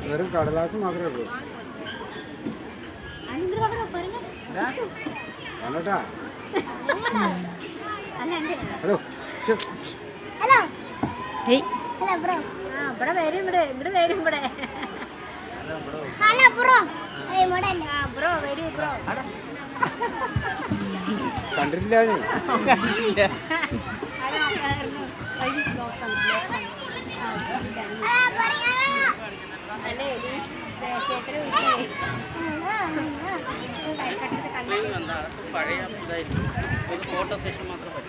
വെറും കടലാസ് മാത്രമേ ഉള്ളൂ. Hello hello hello bro. ഇവിടെ വരും, ഇവിടെ വരും, ഇവിടെ. Hello bro. ഇവിടെ ബ്രോ വരൂ ബ്രോ. കണ്ടിട്ടില്ല. പഴയ ഫോട്ടോ സെഷൻ മാത്രം